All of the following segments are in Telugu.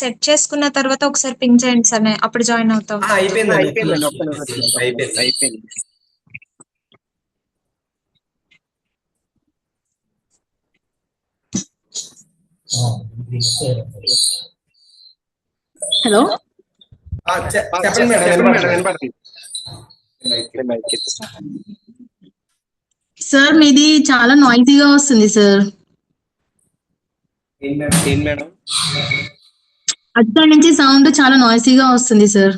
సెట్ చేసుకున్న తర్వాత ఒకసారి పింగ్ చేయండి సార్, అప్పుడు జాయిన్ అవుతాం. అయిపోయింది. హలో చెప్పండి మేడం. సార్ మీది చాలా నాయిసీగా వస్తుంది సార్. ఏం మేడం? అక్కడ నుంచి సౌండ్ చాలా నాయిసీగా వస్తుంది సార్.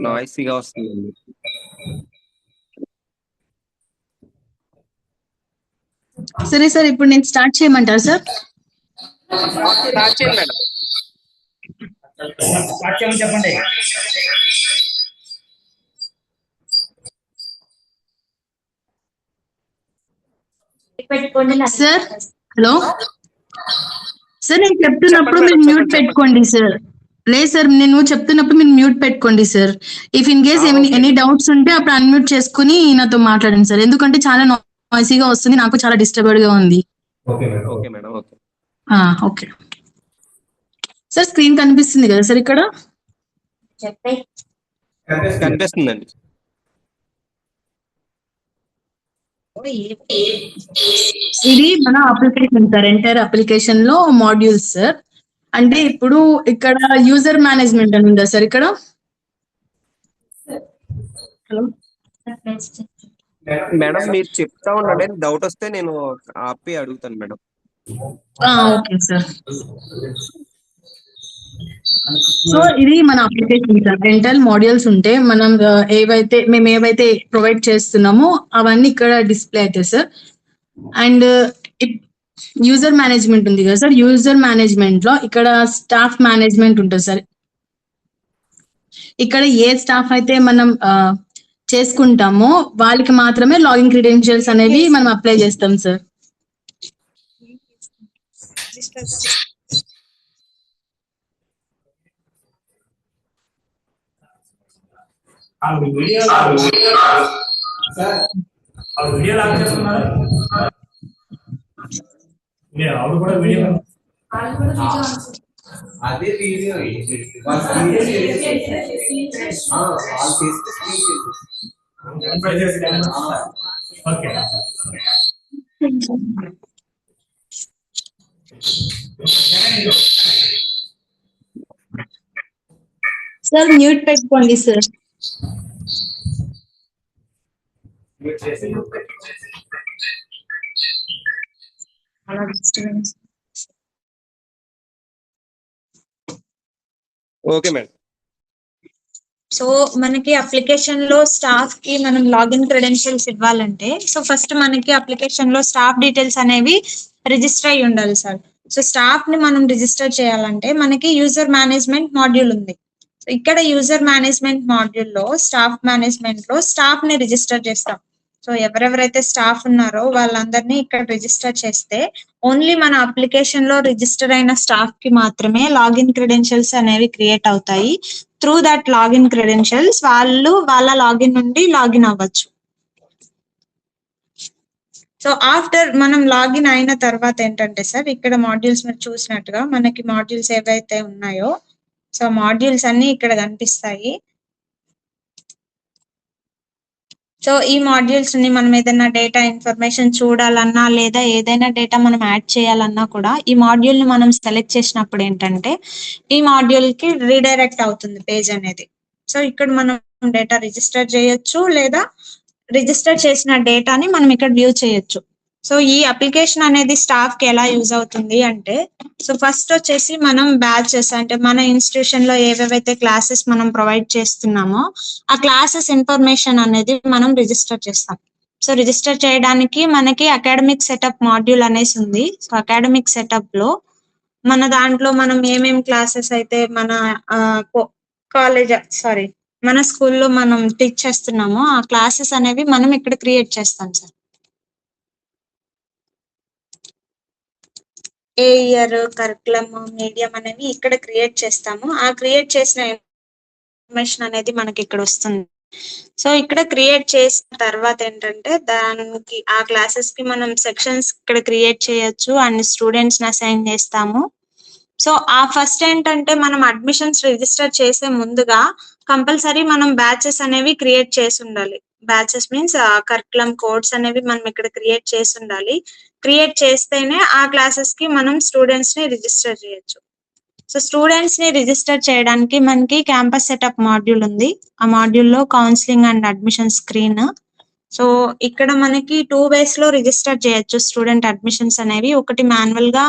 నాయిసీగా వస్తుంది. సరే సార్, ఇప్పుడు నేను స్టార్ట్ చేయమంటారు సార్? స్టార్ట్ చేయండి మేడం. చెప్పండి. సార్ హలో సార్, నేను చెప్తున్నప్పుడు మీరు మ్యూట్ పెట్టుకోండి సార్. లేదు సార్, నేను చెప్తున్నప్పుడు మీరు మ్యూట్ పెట్టుకోండి sir. If in case any doubts ఉంటే అప్పుడు అన్మ్యూట్ చేసుకుని నాతో మాట్లాడండి సార్, ఎందుకంటే చాలా నాయిసీగా వస్తుంది, నాకు చాలా డిస్టర్బ్డ్ గా ఉంది. Okay madam. Okay sir, screen కనిపిస్తుంది కదా సార్? ఇక్కడ కనిపిస్తుందండి. ఇది మన అప్లికేషన్ సార్, ఎంటైర్ అప్లికేషన్ లో మాడ్యూల్స్ సార్. అంటే ఇప్పుడు ఇక్కడ యూజర్ మేనేజ్మెంట్ అని ఉందా సార్? ఇక్కడ హలో మేడం, మీరు చెప్తా ఉండండి, డౌట్ వస్తే నేను ఆపి అడుగుతాను మేడం. Okay sir. సో ఇది మన అప్లికేషన్ సార్. రెంటల్ మాడ్యూల్స్ ఉంటే మనం మేము ఏవైతే ప్రొవైడ్ చేస్తున్నామో అవన్నీ ఇక్కడ డిస్ప్లే అవుతాయి సార్. అండ్ యూజర్ మేనేజ్మెంట్ ఉంది కదా సార్, యూజర్ మేనేజ్మెంట్ లో ఇక్కడ స్టాఫ్ మేనేజ్మెంట్ ఉంటుంది సార్. ఇక్కడ ఏ స్టాఫ్ అయితే మనం చేసుకుంటామో వాళ్ళకి మాత్రమే లాగిన్ క్రెడెన్షియల్స్ అనేవి మనం అప్లై చేస్తాం సార్. వీడియో లాక్ చేస్తున్నారు. ఆవిడ కూడా వీడియో అదే వీడియో ఓకే. సార్ మ్యూట్ పెట్టుకోండి సార్. Okay madam. సో మనకి అప్లికేషన్ లో స్టాఫ్ కి మనం లాగిన్ క్రెడెన్షియల్స్ ఇవ్వాలంటే, సో ఫస్ట్ మనకి అప్లికేషన్ లో స్టాఫ్ డీటెయిల్స్ అనేవి రిజిస్టర్ అయి ఉండాలి సార్. సో స్టాఫ్ ని మనం రిజిస్టర్ చేయాలంటే మనకి యూజర్ మేనేజ్మెంట్ మాడ్యూల్ ఉంది. సో ఇక్కడ యూజర్ మేనేజ్మెంట్ మాడ్యూల్ లో స్టాఫ్ మేనేజ్మెంట్ లో స్టాఫ్ ని రిజిస్టర్ చేస్తాం. సో ఎవరెవరైతే స్టాఫ్ ఉన్నారో వాళ్ళందరినీ ఇక్కడ రిజిస్టర్ చేస్తే ఓన్లీ మన అప్లికేషన్ లో రిజిస్టర్ అయిన స్టాఫ్ కి మాత్రమే లాగిన్ క్రెడెన్షియల్స్ అనేవి క్రియేట్ అవుతాయి. త్రూ దట్ లాగిన్ క్రెడెన్షియల్స్ వాళ్ళు వాళ్ళ లాగిన్ నుండి లాగిన్ అవ్వచ్చు. సో ఆఫ్టర్ మనం లాగిన్ అయిన తర్వాత ఏంటంటే సార్, ఇక్కడ మాడ్యూల్స్ మీరు చూసినట్టుగా మనకి మాడ్యూల్స్ ఏవైతే ఉన్నాయో సో మాడ్యూల్స్ అన్ని ఇక్కడ కనిపిస్తాయి. సో ఈ మాడ్యూల్స్ ని మనం ఏదైనా డేటా ఇన్ఫర్మేషన్ చూడాలన్నా లేదా ఏదైనా డేటా మనం యాడ్ చేయాలన్నా కూడా ఈ మాడ్యూల్ ని మనం సెలెక్ట్ చేసినప్పుడు ఏంటంటే ఈ మాడ్యూల్ కి రీడైరెక్ట్ అవుతుంది పేజ్ అనేది. సో ఇక్కడ మనం డేటా రిజిస్టర్ చేయొచ్చు లేదా రిజిస్టర్ చేసిన డేటాని మనం ఇక్కడ వ్యూ చేయొచ్చు. సో ఈ అప్లికేషన్ అనేది స్టాఫ్ కి ఎలా యూజ్ అవుతుంది అంటే, సో ఫస్ట్ వచ్చేసి మనం బ్యాచెస్ అంటే మన ఇన్స్టిట్యూషన్ లో ఏవేవైతే క్లాసెస్ మనం ప్రొవైడ్ చేస్తున్నామో ఆ క్లాసెస్ ఇన్ఫర్మేషన్ అనేది మనం రిజిస్టర్ చేస్తాం. సో రిజిస్టర్ చేయడానికి మనకి అకాడమిక్ సెటప్ మాడ్యూల్ అనేసి ఉంది. సో అకాడమిక్ సెటప్ లో మన దాంట్లో మనం ఏమేం క్లాసెస్ అయితే మన మన స్కూల్లో మనం టీచ్ చేస్తున్నామో ఆ క్లాసెస్ అనేవి మనం ఇక్కడ క్రియేట్ చేస్తాం సార్. ఏ ఇయర్ కరికులం మీడియం అనేవి ఇక్కడ క్రియేట్ చేస్తాము. ఆ క్రియేట్ చేసిన ఇన్ఫర్మేషన్ అనేది మనకి ఇక్కడ వస్తుంది. సో ఇక్కడ క్రియేట్ చేసిన తర్వాత ఏంటంటే దానికి ఆ క్లాసెస్ కి మనం సెక్షన్స్ ఇక్కడ క్రియేట్ చేయొచ్చు అండ్ స్టూడెంట్స్ ని అసైన్ చేస్తాము. సో ఆ ఫస్ట్ ఏంటంటే మనం అడ్మిషన్స్ రిజిస్టర్ చేసే ముందుగా కంపల్సరీ మనం బ్యాచెస్ అనేవి క్రియేట్ చేసి ఉండాలి. బ్యాచెస్ మీన్స్ కరికులం కోడ్స్ అనేవి మనం ఇక్కడ క్రియేట్ చేసి ఉండాలి. క్రియేట్ చేస్తేనే ఆ క్లాసెస్ కి మనం స్టూడెంట్స్ ని రిజిస్టర్ చేయొచ్చు. సో స్టూడెంట్స్ ని రిజిస్టర్ చేయడానికి మనకి క్యాంపస్ సెటప్ మాడ్యూల్ ఉంది. ఆ మాడ్యూల్లో counselling and admission screen. So ఇక్కడ మనకి 2 ways లో రిజిస్టర్ చేయొచ్చు స్టూడెంట్ అడ్మిషన్స్ అనేవి. ఒకటి మాన్యువల్ గా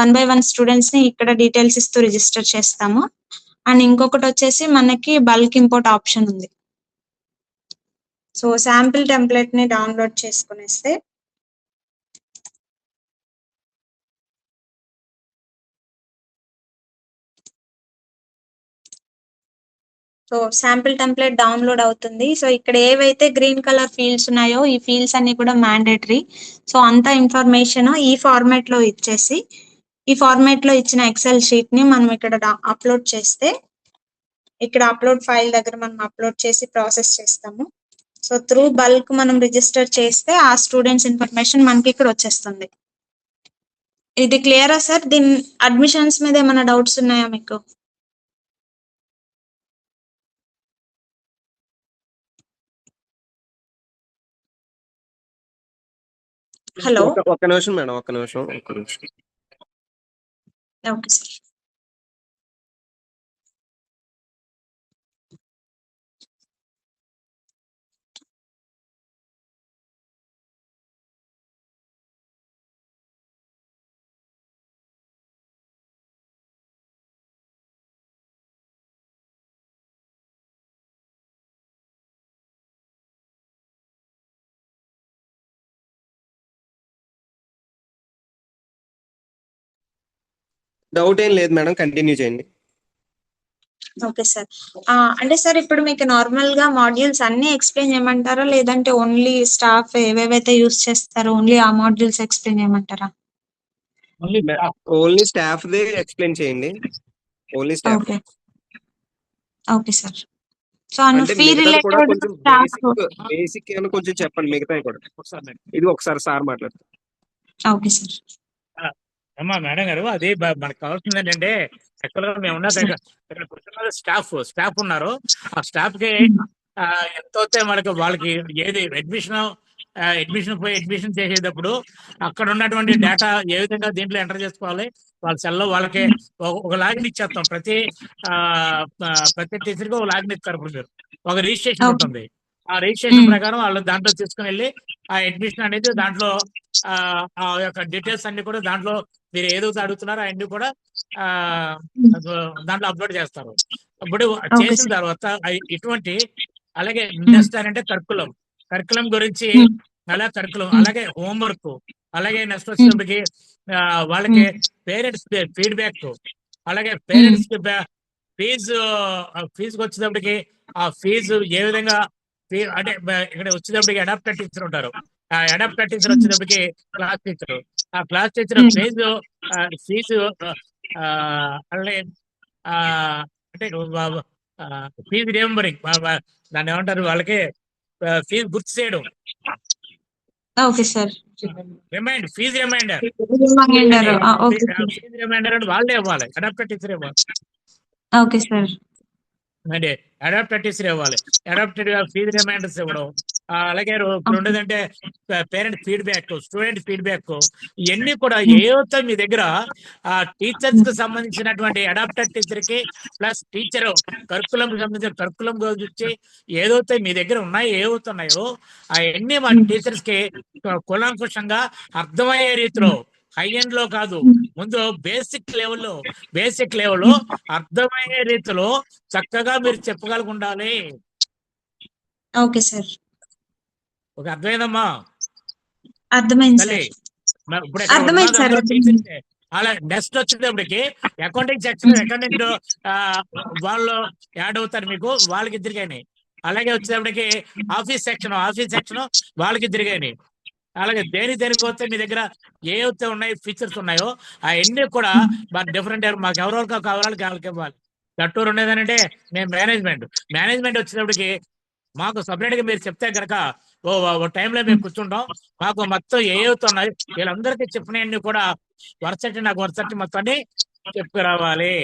1 by 1 స్టూడెంట్స్ ని ఇక్కడ డీటెయిల్స్ ఇస్తూ రిజిస్టర్ చేస్తాము. అండ్ ఇంకొకటి వచ్చేసి మనకి బల్క్ ఇంపోర్ట్ ఆప్షన్ ఉంది. సో శాంపిల్ టెంప్లెట్ ని డౌన్లోడ్ చేసుకునేస్తే సో శాంపిల్ టెంప్లెట్ డౌన్లోడ్ అవుతుంది. సో ఇక్కడ ఏవైతే గ్రీన్ కలర్ ఫీల్డ్స్ ఉన్నాయో ఈ ఫీల్డ్స్ అన్ని కూడా మ్యాండేటరీ. సో అంత ఇన్ఫర్మేషన్ ఈ ఫార్మాట్ లో ఇచ్చేసి ఈ ఫార్మాట్ లో ఇచ్చిన ఎక్సెల్ షీట్ ని మనం ఇక్కడ అప్లోడ్ చేస్తే ఇక్కడ అప్లోడ్ ఫైల్ దగ్గర మనం అప్లోడ్ చేసి ప్రాసెస్ చేస్తాము. సో త్రూ బల్క్ మనం రిజిస్టర్ చేస్తే ఆ స్టూడెంట్స్ ఇన్ఫర్మేషన్ మనకి ఇక్కడ వచ్చేస్తుంది. ఇది క్లియరా సార్? దీని అడ్మిషన్స్ మీద ఏమైనా డౌట్స్ ఉన్నాయా మీకు? హలో. ఒక్క నిమిషం మేడం, ఒక్క నిమిషం. Okay sir. డౌట్ ఏం లేదు మేడం, కంటిన్యూ చేయండి. Okay sir. అంటే సార్ ఇప్పుడు మీకు నార్మల్ గా మాడ్యూల్స్ అన్ని ఎక్స్ప్లెయిన్ చేయమంటారా, లేదంటే ఓన్లీ స్టాఫ్ ఏవేవైతే యూస్ చేస్తారో ఓన్లీ ఆ మాడ్యూల్స్ ఎక్స్ప్లెయిన్ చేయమంటారా? ఓన్లీ స్టాఫ్ దే ఎక్స్ప్లెయిన్ చేయండి. Only staff. Okay okay sir. So అంటే ఫీ మిగతాది కూడా రిలేటెడ్ కొంచెం స్టాఫ్. బేసిక్ అని కొంచెం చెప్పండి. మిగతాయి కూడా ఇది ఒకసారి సార్ మాట్లాడతారు. Okay sir. అమ్మా మేడం గారు, అది మనకు కావాల్సింది ఏంటంటే యాక్చువల్గా మేము ఉన్న ఇక్కడ కూర్చున్న స్టాఫ్ ఉన్నారు. ఆ స్టాఫ్ కి ఎంత అవుతే మనకు వాళ్ళకి ఏది అడ్మిషన్ పోయి అడ్మిషన్ చేసేటప్పుడు అక్కడ ఉన్నటువంటి డేటా ఏ విధంగా దీంట్లో ఎంటర్ చేసుకోవాలి, వాళ్ళ సెల్లో వాళ్ళకి ఒక లాగిన్ ఇచ్చేస్తాం. ప్రతి టీచర్కి ఒక లాగిన్ ఇస్తారు. ఇప్పుడు మీరు ఒక రిజిస్ట్రేషన్ ఉంటుంది. ఆ రిజిస్ట్రేషన్ ప్రకారం వాళ్ళు దాంట్లో తీసుకుని వెళ్ళి ఆ అడ్మిషన్ అనేది దాంట్లో ఆ యొక్క డీటెయిల్స్ అన్ని కూడా దాంట్లో మీరు ఏదైతే అడుగుతున్నారో అవన్నీ కూడా దాంట్లో అప్లోడ్ చేస్తారు. ఇప్పుడు చేసిన తర్వాత ఇటువంటి అలాగే నెక్స్ట్ అంటే కరికులం గురించి అలాగే హోంవర్క్, అలాగే నెక్స్ట్ వచ్చేటప్పటికి వాళ్ళకి పేరెంట్స్ ఫీడ్బ్యాక్, అలాగే పేరెంట్స్ ఫీజుకి వచ్చేటప్పటికి ఆ ఫీజు ఏ విధంగా అంటే ఇక్కడ వచ్చేటప్పటికి అడాప్టర్ టీచర్ ఉంటారు. ఆ అడాప్టర్ టీచర్ వచ్చేటప్పటికి క్లాస్ టీచర్, ఆ క్లాస్ టీచర్ ఫీజు అలాగే అంటే ఫీజు రిమెంబరింగ్, దాన్ని ఏమంటారు, వాళ్ళకి ఫీజు గుర్తు చేయడం. Okay sir. Fee reminder fee reminder అంటే వాళ్ళే ఇవ్వాలి, అడాప్టర్ టీచర్ ఇవ్వాలి. Okay sir. అంటే అడాప్టర్ టీచర్ ఇవ్వాలి, అడాప్టెడ్ ఫీజు రిమైండర్స్ ఇవ్వడం. అలాగే ఇప్పుడు ఉండేదంటే పేరెంట్ ఫీడ్బ్యాక్, స్టూడెంట్ ఫీడ్బ్యాక్, ఇవన్నీ కూడా ఏవైతే మీ దగ్గర ఆ టీచర్స్ కి సంబంధించినటువంటి అడాప్టెడ్ టీచర్ కి ప్లస్ టీచర్ కరికులం కి సంబంధించిన కరికులం గురించి ఏదైతే మీ దగ్గర ఏవవుతున్నాయో అవన్నీ మా టీచర్స్ కి కులంకుషంగా అర్థమయ్యే రీతిలో, హై ఎండ్ లో కాదు, ముందు బేసిక్ లెవెల్లో అర్థమయ్యే రీతిలో చక్కగా మీరు చెప్పగలిగి ఉండాలి. Okay sir. ఒక అర్థమైందమ్మా? అర్థమైంది సార్. అలా నెక్స్ట్ వచ్చేటప్పటికి అకౌంటింగ్ సెక్షన్, అకౌంటింగ్ వాళ్ళు యాడ్ అవుతారు మీకు, వాళ్ళకి తిరిగాయి. అలాగే వచ్చేటప్పటికి ఆఫీస్ సెక్షన్ వాళ్ళకి తిరిగాయి. అలాగే దేనికి వస్తే మీ దగ్గర ఏవైతే ఉన్నాయి ఫీచర్స్ ఉన్నాయో అవన్నీ కూడా డిఫరెంట్ మాకు ఎవరెవరికి కావాలి వాళ్ళకి ఇవ్వాలి. దట్టూరు ఉండేదనంటే మేము మేనేజ్మెంట్ వచ్చేటప్పటికి మాకు సపరేట్ గా మీరు చెప్తే కనుక ఓ టైంలో మేము కూర్చుంటాం. మాకు మొత్తం ఏవైతే ఉన్నాయి వీళ్ళందరికీ చెప్పినవన్నీ కూడా వరుసటి మొత్తాన్ని చెప్పుకురావాలి.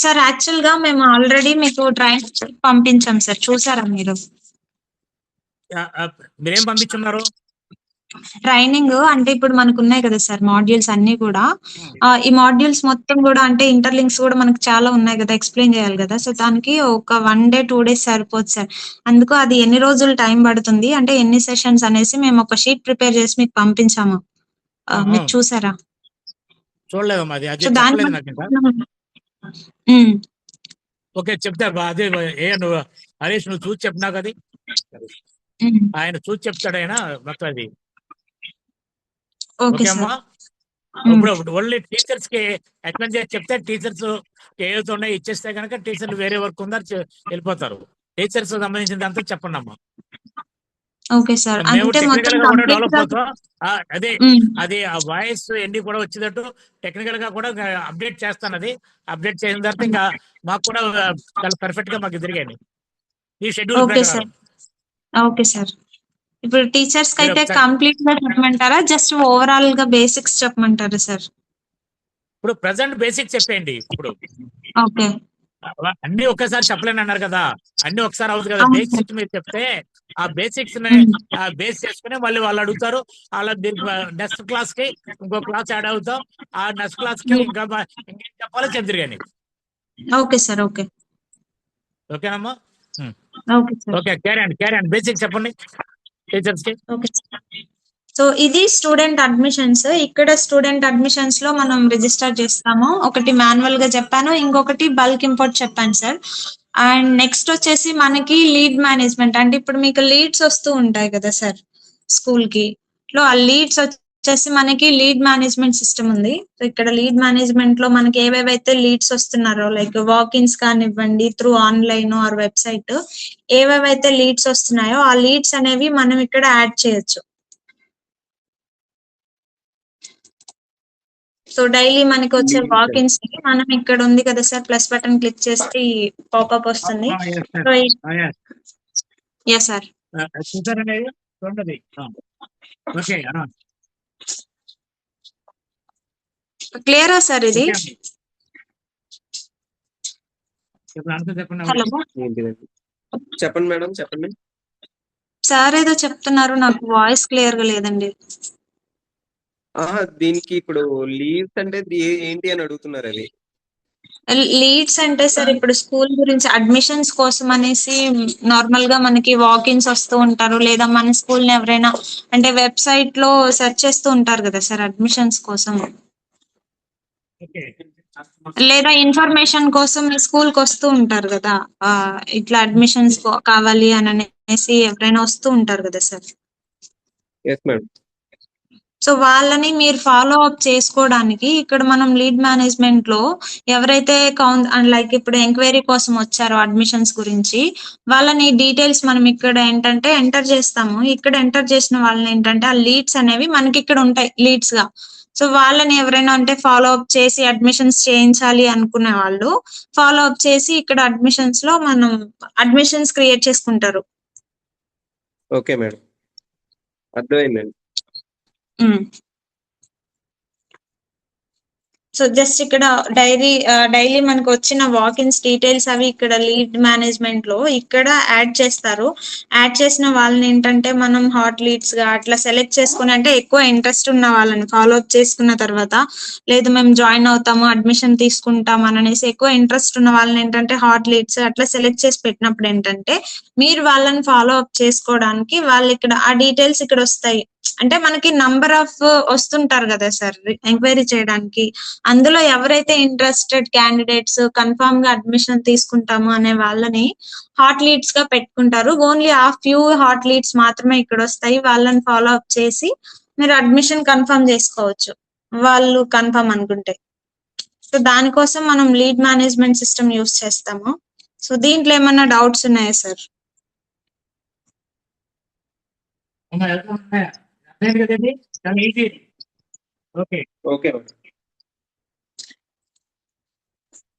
సార్ యాక్చువల్ గా మేము ఆల్రెడీ మీకు ట్రైనింగ్ పంపించాం సార్, చూసారా మీరు? మీరేం పంపించున్నారు? ట్రైనింగ్ అంటే ఇప్పుడు మనకు ఉన్నాయి కదా సార్ మాడ్యూల్స్ అన్ని కూడా. ఈ మాడ్యూల్స్ మొత్తం కూడా అంటే ఇంటర్లింక్స్ కూడా మనకు చాలా ఉన్నాయి కదా, ఎక్స్ప్లెయిన్ చేయాలి కదా. సో దానికి ఒక 1 డే 2 డేస్ సరిపోదు సార్. అందుకు అది ఎన్ని రోజులు టైం పడుతుంది అంటే ఎన్ని సెషన్స్ అనేసి మేము ఒక షీట్ ప్రిపేర్ చేసి మీకు పంపించాము. మీరు చూసారా? చూడలేదమ్మా, అది సో చెప్పలేదు దాని నాకు ఇంకా. ఓకే, చెప్తా. అదే నువ్వు హరీష్, నువ్వు చూసి చెప్పు నాకు అది. ఆయన చూసి చెప్తాడు ఆయన మొత్తం అది. Okay okay sir. అమ్మా. ఇప్పుడు ఓన్లీ టీచర్స్ కి ఎక్స్ప్లెయిన్ చేసి చెప్తే టీచర్స్ ఏవైతే ఉన్నాయో ఇచ్చేస్తే కనుక టీచర్లు వేరే వర్క్ ఉందని వెళ్ళిపోతారు. టీచర్స్ సంబంధించింది అంతా చెప్పండి అమ్మా. Okay sir. మేము అంటే మొత్తం టెక్నికల్ గా కూడా కంప్లీట్ డెవలప్ గా అవుతాం. అది ఆ వాయిస్ ఎన్ని కూడా వచ్చేటట్టు టెక్నికల్ గా కూడా అప్డేట్ చేస్తాను. అది అప్డేట్ చేసిన తర్వాత ఇంకా మాకు కూడా చాలా పర్ఫెక్ట్ గా మాకు తిరిగాయి ఈ షెడ్యూల్ ఓకే సార్. ప్రకారం. Okay sir. ఇప్పుడు టీచర్స్ కి మీరు అయితే ఒకసారి కంప్లీట్ గా చెప్పమంటారా, జస్ట్ ఓవరాల్ గా బేసిక్స్ చెప్పమంటారా సార్? ఇప్పుడు ప్రెసెంట్ బేసిక్స్ చెప్పేయండి. ఇప్పుడు ఓకే. అన్ని ఒక్కసారి చెప్పలేను అన్నారు కదా, అన్ని ఒకసారి అవుతుంది కదా. అవును సార్. బేసిక్స్ మీరు చెప్తే ఆ బేసిక్స్ ని బేస్ చేసుకుని మళ్ళీ వాళ్ళు అడుగుతారు. అలా నెక్స్ట్ క్లాస్ కి ఇంకో క్లాస్ యాడ్ అవుతాం. ఆ నెక్స్ట్ క్లాస్ కి ఇంకా ఇంకేం చెప్పాలో చెప్తారు కానీ. Okay sir. ఓకే. ఓకేనమ్మా. Okay sir. Okay, carry and basics చెప్పండి టీచర్స్ కి. ఓకే. సో ఇది స్టూడెంట్ అడ్మిషన్స్. ఇక్కడ స్టూడెంట్ అడ్మిషన్స్ లో మనం రిజిస్టర్ చేస్తాము. ఒకటి మాన్యువల్ గా చెప్పాను, ఇంకొకటి బల్క్ ఇంపోర్ట్ చెప్పాను సార్. అండ్ నెక్స్ట్ వచ్చేసి మనకి లీడ్ మేనేజ్మెంట్. అంటే ఇప్పుడు మీకు లీడ్స్ వస్తూ ఉంటాయి కదా సార్ స్కూల్ కి. ఆ లీడ్స్ వచ్చేసి మనకి లీడ్ మేనేజ్మెంట్ సిస్టమ్ ఉంది. సో ఇక్కడ లీడ్ మేనేజ్మెంట్ లో మనకి ఏవేవైతే లీడ్స్ వస్తున్నారో లైక్ వాకిన్స్ కానివ్వండి, త్రూ ఆన్లైన్ ఆర్ వెబ్సైట్, ఏవేవైతే లీడ్స్ వస్తున్నాయో ఆ లీడ్స్ అనేవి మనం ఇక్కడ యాడ్ చేయొచ్చు. సో డైలీ మనకి వచ్చే వాకిన్స్ కి మనం ఇక్కడ ఉంది కదా సార్, ప్లస్ బటన్ క్లిక్ చేస్తే పాపప్ వస్తుంది. Yes sir. చూసారండి, చూడండి. ఓకే, క్లియరా సార్ ఇది? చెప్పండి. హలో చెప్పండి మేడం, చెప్పండి. సార్ ఏదో చెప్తున్నారు, నాకు వాయిస్ క్లియర్ గా లేదండి. దీనికి ఇప్పుడు లీవ్స్ అంటే ఏంటి అని అడుగుతున్నారు. అది లీడ్స్ అంటే సార్ ఇప్పుడు స్కూల్ గురించి అడ్మిషన్స్ కోసం అనేసి నార్మల్ గా మనకి వాకిన్స్ వస్తూ ఉంటారు, లేదా మన స్కూల్ ని ఎవరైనా అంటే వెబ్సైట్ లో సెర్చ్ చేస్తూ ఉంటారు కదా సార్ అడ్మిషన్స్ కోసం, లేదా ఇన్ఫర్మేషన్ కోసం మీ స్కూల్ కి వస్తూ ఉంటారు కదా. ఇట్లా అడ్మిషన్స్ కావాలి అని అనేసి ఎవరైనా వస్తూ ఉంటారు కదా సార్. Yes madam. సో వాళ్ళని మీరు ఫాలో అప్ చేసుకోవడానికి ఇక్కడ మనం లీడ్ మేనేజ్మెంట్ లో ఎవరైతే లైక్ ఇప్పుడు ఎంక్వైరీ కోసం వచ్చారో అడ్మిషన్స్ గురించి, వాళ్ళని డీటెయిల్స్ మనం ఇక్కడ ఏంటంటే ఎంటర్ చేస్తాము. ఇక్కడ ఎంటర్ చేసిన వాళ్ళని ఏంటంటే ఆ లీడ్స్ అనేవి మనకి ఇక్కడ ఉంటాయి లీడ్స్ గా. సో వాళ్ళని ఎవరైనా అంటే ఫాలో అప్ చేసి అడ్మిషన్స్ చేయించాలి అనుకునే వాళ్ళు ఫాలో అప్ చేసి ఇక్కడ అడ్మిషన్స్ లో మనం అడ్మిషన్స్ క్రియేట్ చేసుకుంటారు. ఓకే మేడం, అర్థమైందండి. సో జస్ట్ ఇక్కడ డైలీ మనకు వచ్చిన వాకిన్స్ డీటెయిల్స్ అవి ఇక్కడ లీడ్ మేనేజ్మెంట్ లో ఇక్కడ యాడ్ చేస్తారు. యాడ్ చేసిన వాళ్ళని ఏంటంటే మనం హాట్ లీడ్స్ గా అట్లా సెలెక్ట్ చేసుకుని, అంటే ఎక్కువ ఇంట్రెస్ట్ ఉన్న వాళ్ళని ఫాలో అప్ చేసుకున్న తర్వాత, లేదు మేము జాయిన్ అవుతాము అడ్మిషన్ తీసుకుంటాం అని అనేసి ఎక్కువ ఇంట్రెస్ట్ ఉన్న వాళ్ళని ఏంటంటే హాట్ లీడ్స్ అట్లా సెలెక్ట్ చేసి పెట్టినప్పుడు ఏంటంటే మీరు వాళ్ళని ఫాలో అప్ చేసుకోవడానికి వాళ్ళు ఇక్కడ ఆ డీటెయిల్స్ ఇక్కడ వస్తాయి. అంటే మనకి నంబర్ ఆఫ్ వస్తుంటారు కదా సార్ ఎంక్వైరీ చేయడానికి, అందులో ఎవరైతే ఇంట్రెస్టెడ్ క్యాండిడేట్స్ కన్ఫర్మ్ గా అడ్మిషన్ తీసుకుంటాము అనే వాళ్ళని హాట్ లీడ్స్ గా పెట్టుకుంటారు. ఓన్లీ ఆ ఫ్యూ హాట్ లీడ్స్ మాత్రమే ఇక్కడ వస్తాయి. వాళ్ళని ఫాలో అప్ చేసి మీరు అడ్మిషన్ కన్ఫర్మ్ చేసుకోవచ్చు వాళ్ళు కన్ఫర్మ్ అనుకుంటే. సో దానికోసం మనం లీడ్ మేనేజ్మెంట్ సిస్టమ్ యూస్ చేస్తాము. సో దీంట్లో ఏమన్నా డౌట్స్ ఉన్నాయా sir? Okay. Okay.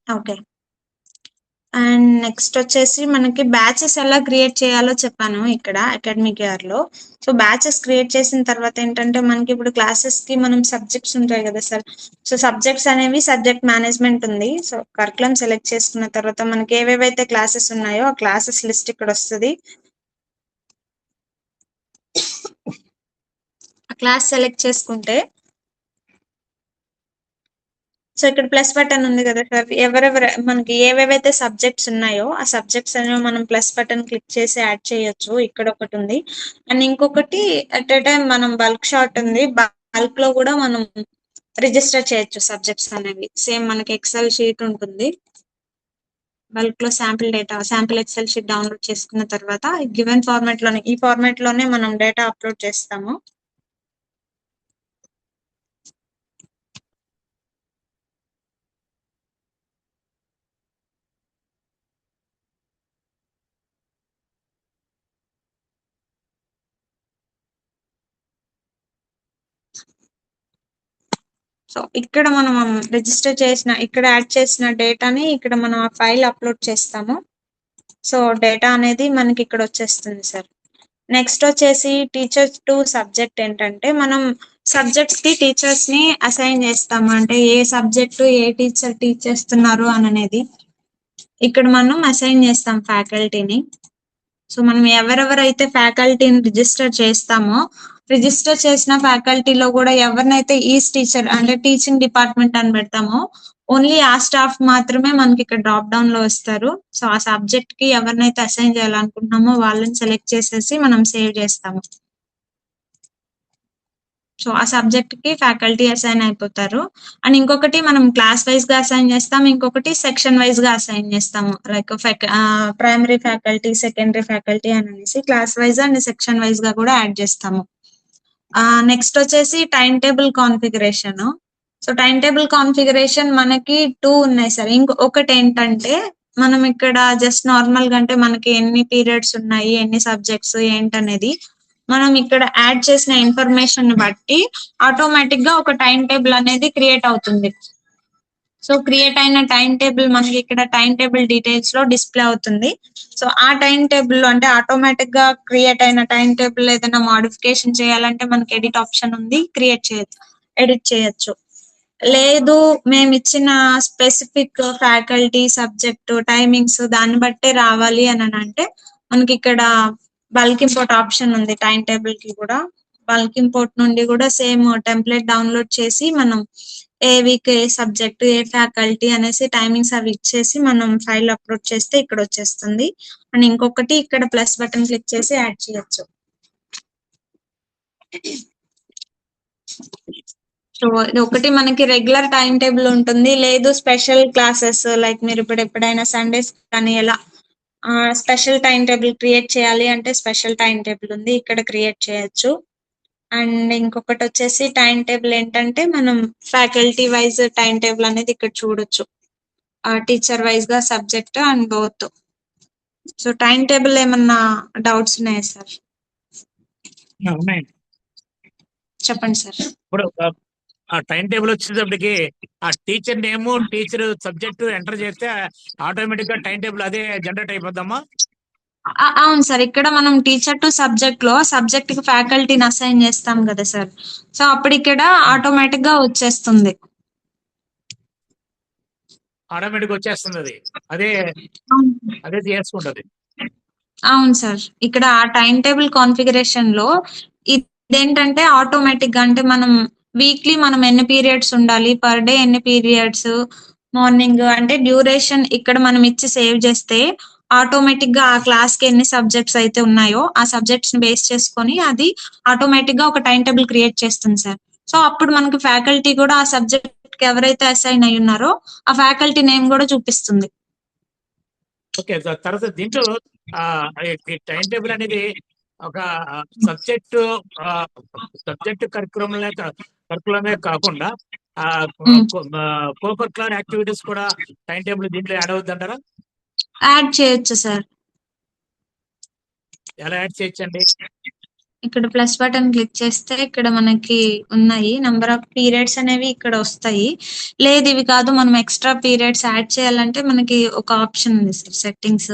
Okay. And next వచ్చేసి మనకి బ్యాచెస్ ఎలా క్రియేట్ చేయాలో చెప్పాను ఇక్కడ అకాడమిక్ ఇయర్ లో. సో బ్యాచెస్ క్రియేట్ చేసిన తర్వాత ఏంటంటే మనకి ఇప్పుడు క్లాసెస్ కి మనం సబ్జెక్ట్స్ ఉంటాయి కదా సార్. సో సబ్జెక్ట్స్ అనేవి సబ్జెక్ట్ మేనేజ్మెంట్ ఉంది. సో కరికులం సెలెక్ట్ చేసుకున్న తర్వాత మనకి ఏవేవైతే క్లాసెస్ ఉన్నాయో ఆ క్లాసెస్ లిస్ట్ ఇక్కడ వస్తుంది. ఆ క్లాస్ సెలెక్ట్ చేసుకుంటే సో ఇక్కడ ప్లస్ బటన్ ఉంది కదా సార్. ఎవరెవరు మనకి ఏవేవైతే సబ్జెక్ట్స్ ఉన్నాయో ఆ సబ్జెక్ట్స్ అనేవి మనం ప్లస్ బటన్ క్లిక్ చేసి యాడ్ చేయొచ్చు. ఇక్కడ ఒకటి ఉంది. అండ్ ఇంకొకటి అట్ ఎ టైం మనం బల్క్ షాట్ ఉంది. బల్క్ లో కూడా మనం రిజిస్టర్ చేయొచ్చు సబ్జెక్ట్స్ అనేవి. సేమ్ మనకి ఎక్సెల్ షీట్ ఉంటుంది. బల్క్ లో శాంపిల్ ఎక్సెల్ షీట్ డౌన్లోడ్ చేసుకున్న తర్వాత గివెన్ ఫార్మాట్ లోనే ఈ ఫార్మాట్ లోనే మనం డేటా అప్లోడ్ చేస్తాము. సో ఇక్కడ మనం ఇక్కడ యాడ్ చేసిన డేటాని ఇక్కడ మనం ఆ ఫైల్ అప్లోడ్ చేస్తాము. సో డేటా అనేది మనకి ఇక్కడ వచ్చేస్తుంది సార్. నెక్స్ట్ వచ్చేసి టీచర్స్ టు సబ్జెక్ట్ ఏంటంటే మనం సబ్జెక్ట్స్ కి టీచర్స్ ని అసైన్ చేస్తాము. అంటే ఏ సబ్జెక్టు ఏ టీచర్ టీచ్ చేస్తున్నారు అని అనేది ఇక్కడ మనం అసైన్ చేస్తాం ఫ్యాకల్టీని. సో మనం ఎవరెవరైతే ఫ్యాకల్టీని రిజిస్టర్ చేస్తామో రిజిస్టర్ చేసిన ఫ్యాకల్టీలో కూడా ఎవరినైతే ఈస్ టీచర్ అంటే టీచింగ్ డిపార్ట్మెంట్ అని పెడతామో ఓన్లీ ఆ స్టాఫ్ మాత్రమే మనకి ఇక్కడ డ్రాప్ డౌన్ లో వస్తారు. సో ఆ సబ్జెక్ట్ కి ఎవరినైతే అసైన్ చేయాలనుకుంటున్నామో వాళ్ళని సెలెక్ట్ చేసేసి మనం సేవ్ చేస్తాము. సో ఆ సబ్జెక్ట్ కి ఫ్యాకల్టీ అసైన్ అయిపోతారు. అండ్ ఇంకొకటి మనం క్లాస్ వైజ్ గా అసైన్ చేస్తాం. ఇంకొకటి సెక్షన్ వైజ్ గా అసైన్ చేస్తాము. Like primary faculty, secondary faculty అని అనేసి class wise and section wise గా కూడా యాడ్ చేస్తాము. నెక్స్ట్ వచ్చేసి time table configuration. So time table configuration మనకి 2 ఉన్నాయి సార్. ఇంకొకటి ఏంటంటే మనం ఇక్కడ జస్ట్ నార్మల్ గా అంటే మనకి ఎన్ని పీరియడ్స్ ఉన్నాయి, ఎన్ని సబ్జెక్ట్స్ ఏంటనేది మనం ఇక్కడ యాడ్ చేసిన ఇన్ఫర్మేషన్ బట్టి ఆటోమేటిక్ గా ఒక టైం టేబుల్ అనేది క్రియేట్ అవుతుంది. సో క్రియేట్ అయిన టైం టేబుల్ మనకి ఇక్కడ టైం టేబుల్ డీటెయిల్స్ లో డిస్ప్లే అవుతుంది. సో ఆ టైం టేబుల్ లో అంటే ఆటోమేటిక్ గా క్రియేట్ అయిన టైం టేబుల్ ఏదైనా మోడిఫికేషన్ చేయాలంటే మనకి ఎడిట్ ఆప్షన్ ఉంది, ఎడిట్ చేయొచ్చు. లేదు మేము ఇచ్చిన స్పెసిఫిక్ ఫ్యాకల్టీ, సబ్జెక్ట్, టైమింగ్స్ దాన్ని బట్టే రావాలి అని అంటే మనకి ఇక్కడ బల్క్ ఇంపోర్ట్ ఆప్షన్ ఉంది. టైం టేబుల్ కి కూడా బల్క్ ఇంపోర్ట్ నుండి కూడా సేమ్ టెంప్లెట్ డౌన్లోడ్ చేసి మనం ఏ వీక్ ఏ సబ్జెక్ట్ ఏ ఫ్యాకల్టీ అనేసి టైమింగ్స్ అవి ఇచ్చేసి మనం ఫైల్ అప్లోడ్ చేస్తే ఇక్కడ వచ్చేస్తుంది. అండ్ ఇంకొకటి ఇక్కడ ప్లస్ బటన్ క్లిక్ చేసి యాడ్ చేయొచ్చు. సో ఇది ఒకటి మనకి రెగ్యులర్ టైం టేబుల్ ఉంటుంది. లేదు స్పెషల్ క్లాసెస్ లైక్ మీరు ఇప్పుడు ఎప్పుడైనా సండేస్ కానీ ఎలా స్పెషల్ టైం టేబుల్ క్రియేట్ చేయాలి అంటే స్పెషల్ టైం టేబుల్ ఉంది, ఇక్కడ క్రియేట్ చేయొచ్చు. అండ్ ఇంకొకటి వచ్చేసి టైం టేబుల్ ఏంటంటే మనం ఫ్యాకల్టీ వైజ్ టైం టేబుల్ అనేది ఇక్కడ చూడొచ్చు. టీచర్ వైజ్ గా subject and both. So time table ఏమన్నా డౌట్స్ ఉన్నాయా సార్? ఉన్నాయండి. చెప్పండి సార్. ఇప్పుడు ఆ టైం టేబుల్ వచ్చేటప్పటికి ఆ teacher name, teacher subject enter చేస్తే ఆటోమేటిక్ గా టైం టేబుల్ అదే జనరేట్ అయిపోద్దమ్మా. అవును సార్. ఇక్కడ మనం టీచర్ టు సబ్జెక్ట్ లో సబ్జెక్ట్ కి ఫ్యాకల్టీని అసైన్ చేస్తాం కదా సార్. సో అప్పుడు ఇక్కడ ఆటోమేటిక్ గా వచ్చేస్తుంది. ఆటోమేటిక్ వచ్చేస్తుంది అది. అదే అదే చేసుకుంటది. అవును సార్. ఇక్కడ ఆ టైం టేబుల్ కాన్ఫిగరేషన్ లో ఇదేంటంటే ఆటోమేటిక్ గా అంటే మనం వీక్లీ మనం ఎన్ని పీరియడ్స్ ఉండాలి, పర్ డే ఎన్ని పీరియడ్స్, మార్నింగ్ అంటే డ్యూరేషన్ ఇక్కడ మనం ఇచ్చి సేవ్ చేస్తే ఆటోమేటిక్ గా ఆ క్లాస్ కి ఎన్ని సబ్జెక్ట్స్ అయితే ఉన్నాయో ఆ సబ్జెక్ట్స్ ని బేస్ చేసుకొని అది ఆటోమేటిక్ గా ఒక టైం టేబుల్ క్రియేట్ చేస్తుంది సార్. సో అప్పుడు మనకి ఫ్యాకల్టీ కూడా ఆ సబ్జెక్ట్ కి ఎవరైతే అసైన్ అయి ఉన్నారో ఆ ఫ్యాకల్టీ నేమ్ కూడా చూపిస్తుంది. ఓకే. తర్వాత దీంట్లో టైం టేబుల్ అనేది ఒక సబ్జెక్ట్ కరికులమే కాకుండా కోకరికులర్ యాక్టివిటీస్ కూడా టైం టేబుల్ దీంట్లో యాడ్ అవుతుంది అంటారా? యాడ్ చేయొచ్చు సార్. ఎలా యాడ్ చేయొచ్చండి? ఇక్కడ ప్లస్ బటన్ క్లిక్ చేస్తే ఇక్కడ మనకి ఉన్నాయి నంబర్ ఆఫ్ పీరియడ్స్ అనేవి ఇక్కడ వస్తాయి. లేదు ఇవి కాదు మనం ఎక్స్ట్రా పీరియడ్స్ యాడ్ చేయాలంటే మనకి ఒక ఆప్షన్ ఉంది సార్ సెట్టింగ్స్.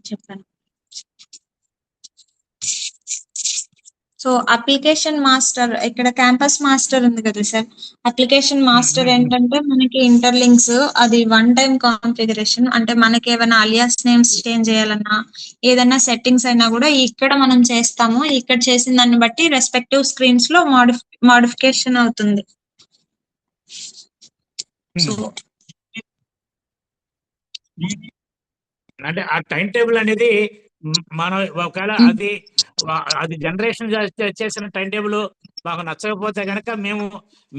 చెప్పండి. సో అప్లికేషన్ మాస్టర్ ఇక్కడ క్యాంపస్ మాస్టర్ ఉంది కదా సార్. అప్లికేషన్ మాస్టర్ ఏంటంటే మనకి ఇంటర్లింక్స్ అది వన్ టైం కాన్ఫిగరేషన్. అంటే మనకి ఏమైనా అలియాస్ నేమ్స్ చేంజ్ చేయాలన్నా ఏదైనా సెట్టింగ్స్ అయినా కూడా ఇక్కడ మనం చేస్తాము. ఇక్కడ చేసిన దాన్ని బట్టి రెస్పెక్టివ్ స్క్రీన్స్ లో మోడిఫికేషన్ అవుతుంది. సో అంటే ఆ టైం టేబుల్ అనేది మనం ఒకవేళ అది జనరేషన్ చేసిన టైం టేబుల్ మాకు నచ్చకపోతే కనుక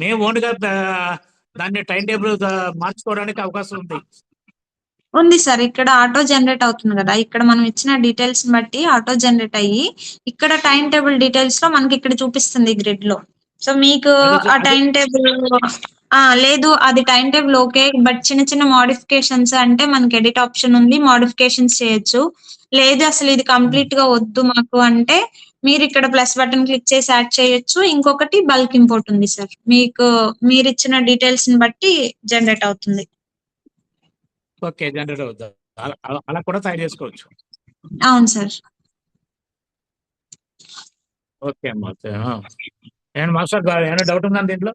మేము ఓన్గా దాన్ని టైం టేబుల్ మార్చుకోవడానికి అవకాశం ఉంది సార్. ఇక్కడ ఆటో జనరేట్ అవుతుంది కదా. ఇక్కడ మనం ఇచ్చిన డీటెయిల్స్ బట్టి ఆటో జనరేట్ అయ్యి ఇక్కడ టైం టేబుల్ డీటెయిల్స్ లో మనకి ఇక్కడ చూపిస్తుంది గ్రిడ్ లో. సో మీకు ఆ టైం టేబుల్ లేదు అది టైం టేబుల్ ఓకే, బట్ చిన్న చిన్న మోడిఫికేషన్స్ అంటే మనకి ఎడిట్ ఆప్షన్ ఉంది, మోడిఫికేషన్స్ చేయొచ్చు. లేదు అసలు ఇది కంప్లీట్ గా వద్దు మాకు అంటే మీరు ఇక్కడ ప్లస్ బటన్ క్లిక్ చేసి యాడ్ చేయొచ్చు. ఇంకొకటి బల్క్ ఇంపోర్ట్ ఉంది సార్. మీకు మీరు ఇచ్చిన డీటెయిల్స్ ని బట్టి జనరేట్ అవుతుంది. ఓకే, జనరేట్ అవుతుంది. అలా కూడా తయారు చేసుకోవచ్చు. అవును సార్. ఓకే అమ్మా. ఏమన్నా మాస్టర్ ఏమైనా డౌట్ ఉందా దీంట్లో?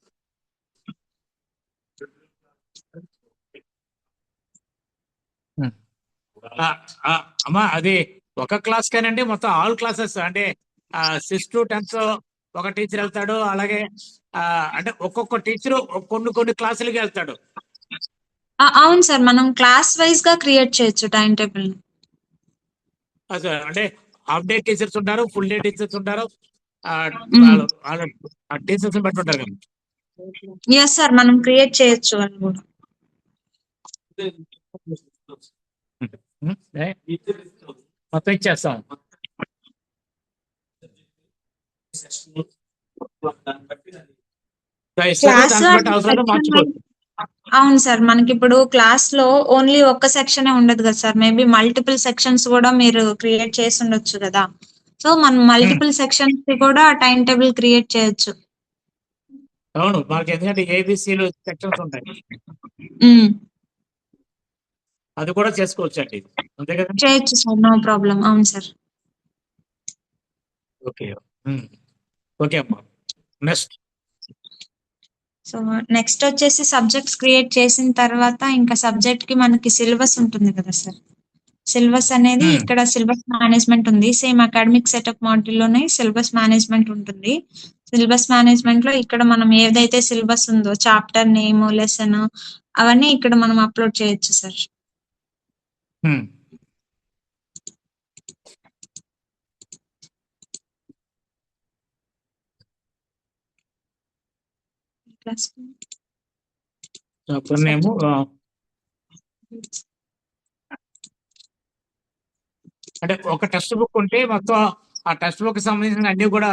అమ్మా అది ఒక క్లాస్ కానండి మొత్తం ఆల్ క్లాసెస్ అంటే 6 to 10th ఒక టీచర్ వెళ్తాడు. అలాగే అంటే ఒక్కొక్క టీచర్ కొన్ని క్లాసులకి వెళ్తాడు. అవును సార్, మనం క్లాస్ వైజ్ గా క్రియేట్ చేయొచ్చు టైం టేబుల్. అంటే హాఫ్ డే టీచర్స్ ఉంటారు, ఫుల్ డే టీచర్స్ ఉంటారు, టీచర్స్ బట్టి ఉంటారు కదా. ఎస్ సార్, మనం క్రియేట్ చేయొచ్చు అని కూడా. మొత్తం ఇచ్చేస్తాం. అవును సార్, మనకి ఇప్పుడు క్లాస్ లో ఓన్లీ ఒక్క సెక్షన్ ఉండదు కదా సార్. మేబీ మల్టిపుల్ సెక్షన్స్ కూడా మీరు క్రియేట్ చేసి ఉండొచ్చు కదా. సో మనం మల్టిపుల్ సెక్షన్స్ కి కూడా టైం టేబుల్ క్రియేట్ చేయొచ్చు. అవును, మనకి ఎందుకంటే ఏబిసిలు సెక్షన్స్ ఉంటాయి, అది కూడా చేసుకోవచ్చు అండి. అంతే కదా? చేయొచ్చు సార్, నో ప్రాబ్లం. అవును సార్. ఓకే ఓకే అమ్మా. నెక్స్ట్. సో నెక్స్ట్ వచ్చేసి సబ్జెక్ట్స్ క్రియేట్ చేసిన తర్వాత ఇంకా సబ్జెక్ట్ కి మనకి సిలబస్ ఉంటుంది కదా సార్. సిలబస్ అనేది ఇక్కడ సిలబస్ మేనేజ్మెంట్ ఉంది. సేమ్ అకాడమిక్ సెటప్ మాడ్యూల్ లోనే సిలబస్ మేనేజ్మెంట్ ఉంటుంది. సిలబస్ మేనేజ్మెంట్ లో ఇక్కడ మనం ఏదైతే సిలబస్ ఉందో చాప్టర్ నేమ్, లెసన్ అవన్నీ ఇక్కడ మనం అప్లోడ్ చేయొచ్చు సార్. నేము అంటే ఒక టెక్స్ట్ బుక్ ఉంటే మొత్తం ఆ టెక్స్ట్ బుక్ సంబంధించిన అన్ని కూడా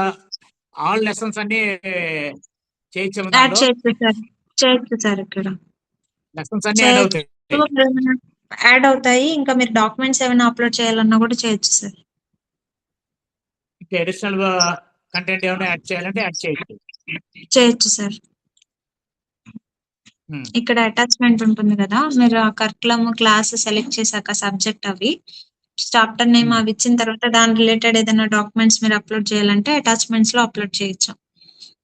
ఆల్ లెసన్స్ అన్ని చేయొచ్చు సార్. ఇక్కడ లెసన్స్ అన్ని యాడ్ అవుతాయి. ఇంకా మీరు డాక్యుమెంట్స్ ఏమైనా అప్లోడ్ చేయాలన్నా కూడా చేయొచ్చు సార్. అడిషనల్ కంటెంట్ ఏమైనా యాడ్ చేయాలంటే యాడ్ చేయొచ్చు సార్. ఇక్కడ అటాచ్మెంట్ ఉంటుంది కదా, మీరు ఆ కరికులం క్లాస్ సెలెక్ట్ చేశాక సబ్జెక్ట్ అవి చాప్టర్ నేమ్ అవి ఇచ్చిన తర్వాత దాని రిలేటెడ్ ఏదైనా డాక్యుమెంట్స్ మీరు అప్లోడ్ చేయాలంటే అటాచ్మెంట్స్ లో అప్లోడ్ చేయొచ్చు.